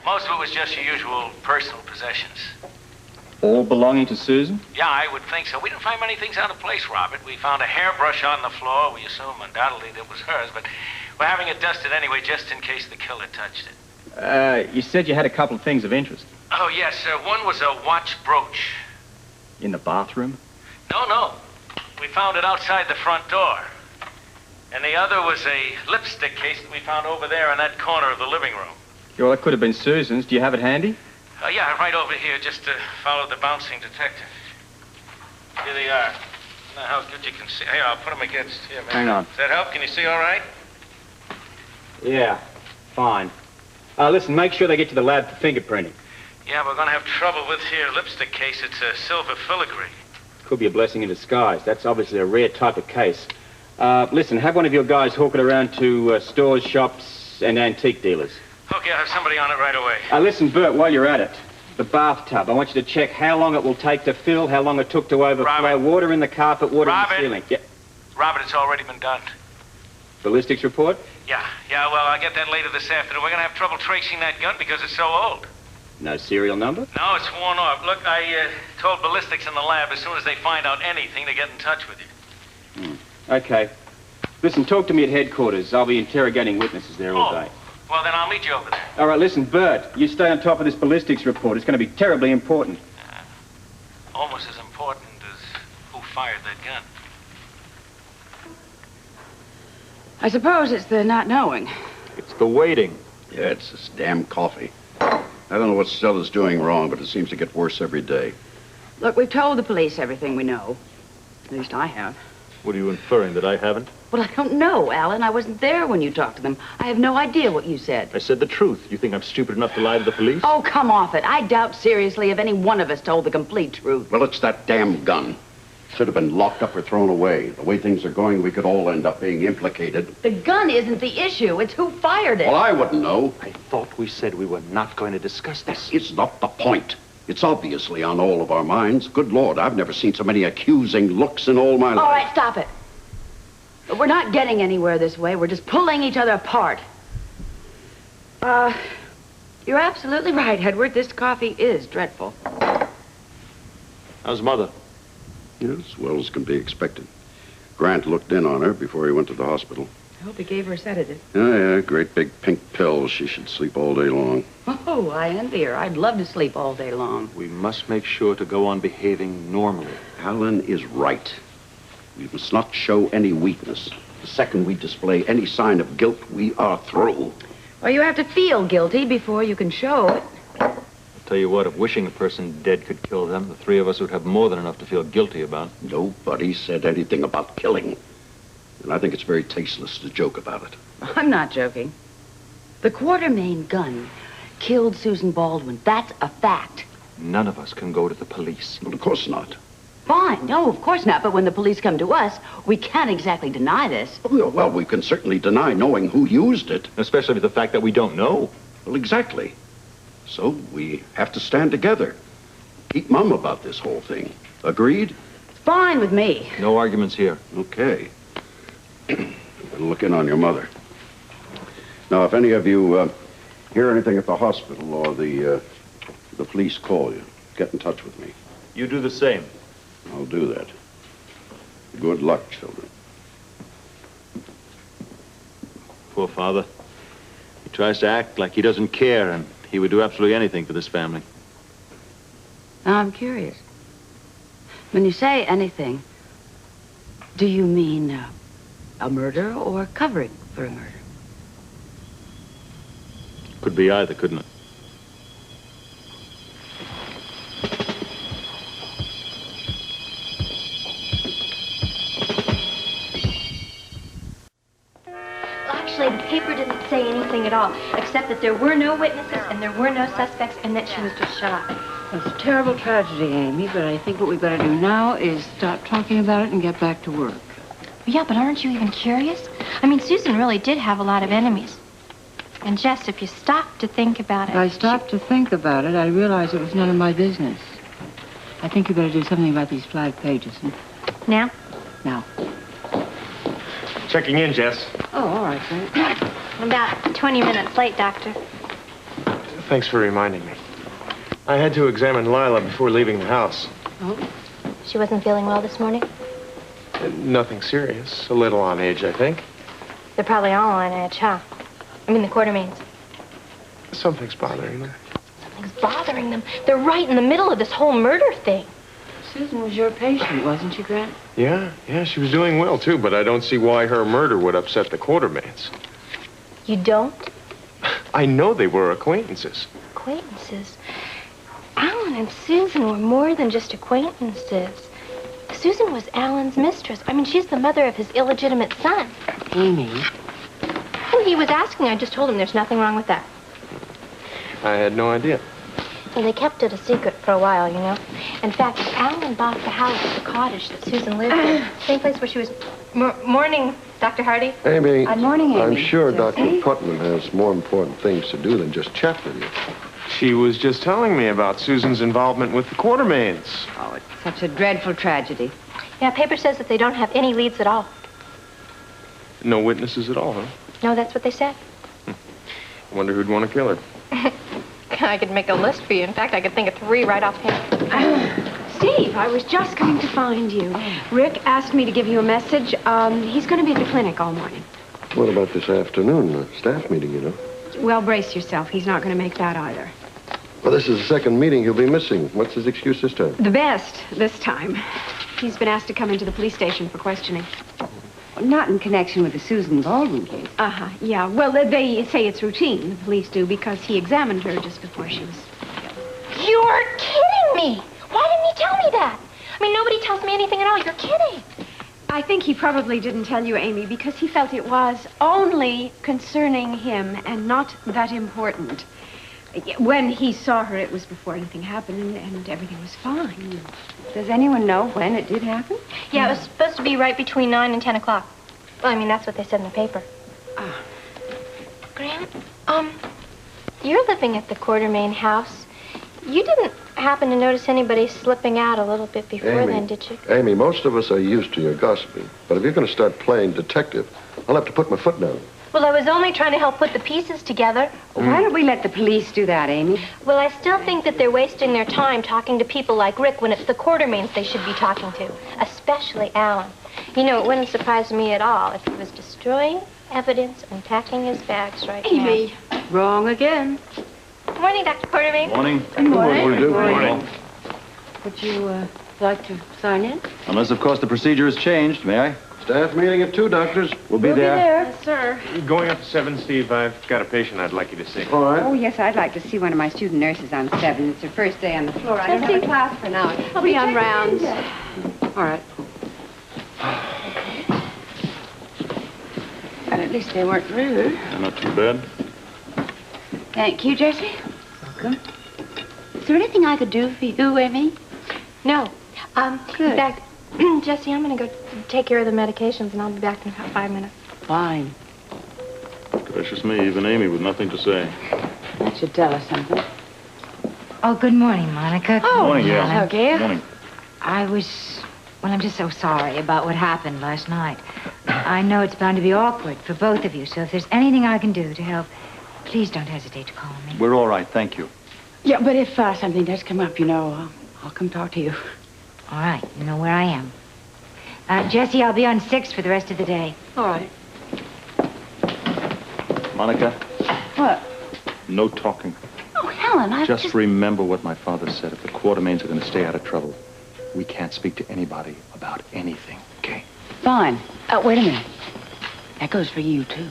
Most of it was just your usual personal possessions. All belonging to Susan? Yeah, I would think so. We didn't find many things out of place, Robert. We found a hairbrush on the floor. We assume undoubtedly that was hers, but we're having it dusted anyway, just in case the killer touched it. You said you had a couple of things of interest. Oh, yes. One was a watch brooch. In the bathroom? No. We found it outside the front door. And the other was a lipstick case that we found over there in that corner of the living room. Well, it could have been Susan's. Do you have it handy? Yeah, right over here, just follow the bouncing detective. Here they are. Now, how good you can see. Here, I'll put them against here, man. Hang on. Does that help? Can you see all right? Yeah, fine. Listen, make sure they get to the lab for fingerprinting. Yeah, we're going to have trouble with here. Lipstick case, it's a silver filigree. Could be a blessing in disguise. That's obviously a rare type of case. Listen, have one of your guys hawk it around to stores, shops, and antique dealers. Okay, I'll have somebody on it right away. Listen, Bert, while you're at it, the bathtub, I want you to check how long it will take to fill, how long it took to overflow, Robert. water in the carpet, water in the ceiling. Yeah. Robert, it's already been done. Ballistics report? Yeah, well, I'll get that later this afternoon. We're going to have trouble tracing that gun because it's so old. No serial number? No, it's worn off. Look, I told ballistics in the lab as soon as they find out anything to get in touch with you. Okay. Listen, talk to me at headquarters. I'll be interrogating witnesses there all day. Well, then I'll meet you over there. All right, listen, Bert, you stay on top of this ballistics report. It's going to be terribly important. Almost as important as who fired that gun. I suppose it's the not knowing. It's the waiting. Yeah, it's this damn coffee. I don't know what Stella's doing wrong, but it seems to get worse every day. Look, we've told the police everything we know. At least I have. What are you inferring, that I haven't? Well, I don't know, Alan. I wasn't there when you talked to them. I have no idea what you said. I said the truth. You think I'm stupid enough to lie to the police? Oh, come off it. I doubt seriously if any one of us told the complete truth. Well, it's that damn gun. Should have been locked up or thrown away. The way things are going, we could all end up being implicated. The gun isn't the issue. It's who fired it. Well, I wouldn't know. I thought we said we were not going to discuss this. It's not the point. It's obviously on all of our minds. Good Lord, I've never seen so many accusing looks in all my life. All right, stop it. We're not getting anywhere this way. We're just pulling each other apart. You're absolutely right, Edward. This coffee is dreadful. How's Mother? Yeah, as well as can be expected. Grant looked in on her before he went to the hospital. I hope he gave her a sedative. Yeah, great big pink pills. She should sleep all day long. Oh, I envy her. I'd love to sleep all day long. We must make sure to go on behaving normally. Alan is right. We must not show any weakness. The second we display any sign of guilt, we are through. Well, you have to feel guilty before you can show it. I'll tell you what, if wishing a person dead could kill them, the three of us would have more than enough to feel guilty about. Nobody said anything about killing. And I think it's very tasteless to joke about it. I'm not joking. The Quartermain gun killed Susan Baldwin. That's a fact. None of us can go to the police. Well, of course not. Fine. No, of course not. But when the police come to us, we can't exactly deny this. Oh, well, we can certainly deny knowing who used it. Especially with the fact that we don't know. Well, exactly. So we have to stand together. Keep mum about this whole thing. Agreed? Fine with me. No arguments here. Okay. Better look in on your mother. Now, if any of you hear anything at the hospital or the police call you, get in touch with me. You do the same. I'll do that. Good luck, children. Poor father. He tries to act like he doesn't care, and he would do absolutely anything for this family. Now, I'm curious. When you say anything, do you mean a murder or covering for a murder? Could be either, couldn't it? Actually, the paper didn't say anything at all, except that there were no witnesses and there were no suspects and that she was just shot. It's a terrible tragedy, Amy, but I think what we better do now is stop talking about it and get back to work. Yeah, but aren't you even curious? I mean, Susan really did have a lot of enemies. And Jess, if you stop to think about it... If I stopped to think about it, I realized it was none of my business. I think you better do something about these flag pages. Now? Now. Checking in, Jess. Oh, all right, Bert. I'm about 20 minutes late, Doctor. Thanks for reminding me. I had to examine Lila before leaving the house. Oh? She wasn't feeling well this morning? Nothing serious. A little on edge, I think. They're probably all on edge, huh? I mean, the Quartermains. Something's bothering them. Something's bothering them. They're right in the middle of this whole murder thing. Susan was your patient, wasn't she, Grant? Yeah, she was doing well, too, but I don't see why her murder would upset the Quartermains. You don't? I know they were acquaintances. Acquaintances? Alan and Susan were more than just acquaintances. Susan was Alan's mistress. I mean, she's the mother of his illegitimate son. Amy. Well, he was asking. I just told him there's nothing wrong with that. I had no idea. Well, they kept it a secret for a while, you know. In fact, Alan bought the house, the cottage that Susan lived in. Same place where she was... Morning, Dr. Hardy. Amy. Good morning, Amy. I'm sure Jesse? Dr. Putman has more important things to do than just chat with you. She was just telling me about Susan's involvement with the Quartermains. Oh, it's such a dreadful tragedy. Yeah, paper says that they don't have any leads at all. No witnesses at all, huh? No, that's what they said. Wonder who'd want to kill her. I could make a list for you. In fact, I could think of 3 right offhand. Steve, I was just coming to find you. Rick asked me to give you a message. He's going to be at the clinic all morning. What about this afternoon, the staff meeting, you know? Well, brace yourself. He's not going to make that either. Well, this is the second meeting he'll be missing. What's his excuse this time? The best this time. He's been asked to come into the police station for questioning. Not in connection with the Susan Baldwin case. Uh-huh, yeah. Well, they say it's routine, the police do, because he examined her just before she was... You're kidding me! Why didn't he tell me that? I mean, nobody tells me anything at all. You're kidding. I think he probably didn't tell you, Amy, because he felt it was only concerning him and not that important. When he saw her, it was before anything happened, and everything was fine. Does anyone know when it did happen? Yeah, it was supposed to be right between 9 and 10 o'clock. Well, I mean, that's what they said in the paper. Ah. Grant, you're living at the Quartermain house. You didn't happen to notice anybody slipping out a little bit before Amy, then, did you? Amy, most of us are used to your gossiping. But if you're going to start playing detective, I'll have to put my foot down. Well, I was only trying to help put the pieces together. Why don't we let the police do that, Amy? Well, I still think that they're wasting their time talking to people like Rick when it's the Quartermains they should be talking to, especially Alan. You know, it wouldn't surprise me at all if he was destroying evidence and packing his bags right Amy, wrong again. now. Good morning, Dr. Quartermain. Morning. Good morning. Good Morning. Would you like to sign in? Unless, of course, the procedure has changed, may I? Staff meeting at 2, doctors. We'll be there. Yes, sir. Going up to 7, Steve, I've got a patient I'd like you to see. All right. Oh, yes, I'd like to see one of my student nurses on 7. It's her first day on the floor. I don't have a class for now. I'll be on rounds. All right. Well, at least they weren't rude. Not too bad. Thank you, Jesse. Welcome. Is there anything I could do for you, Amy? No. Good. In fact, Jesse, I'm going to go take care of the medications, and I'll be back in about 5 minutes. Fine. Gracious me, even Amy with nothing to say. That should tell us something. Oh, good morning, Monica. Oh, Morning, Gail. hello, Gail. Morning. I'm just so sorry about what happened last night. I know it's bound to be awkward for both of you, so if there's anything I can do to help, please don't hesitate to call me. We're all right, thank you. Yeah, but if something does come up, you know, I'll come talk to you. All right, you know where I am. Jesse, I'll be on 6 for the rest of the day. All right. Monica, What? no talking. Oh, Helen, I Just remember what my father said. If the Quartermains are going to stay out of trouble, we can't speak to anybody about anything, okay? Fine. Wait a minute. That goes for you, too.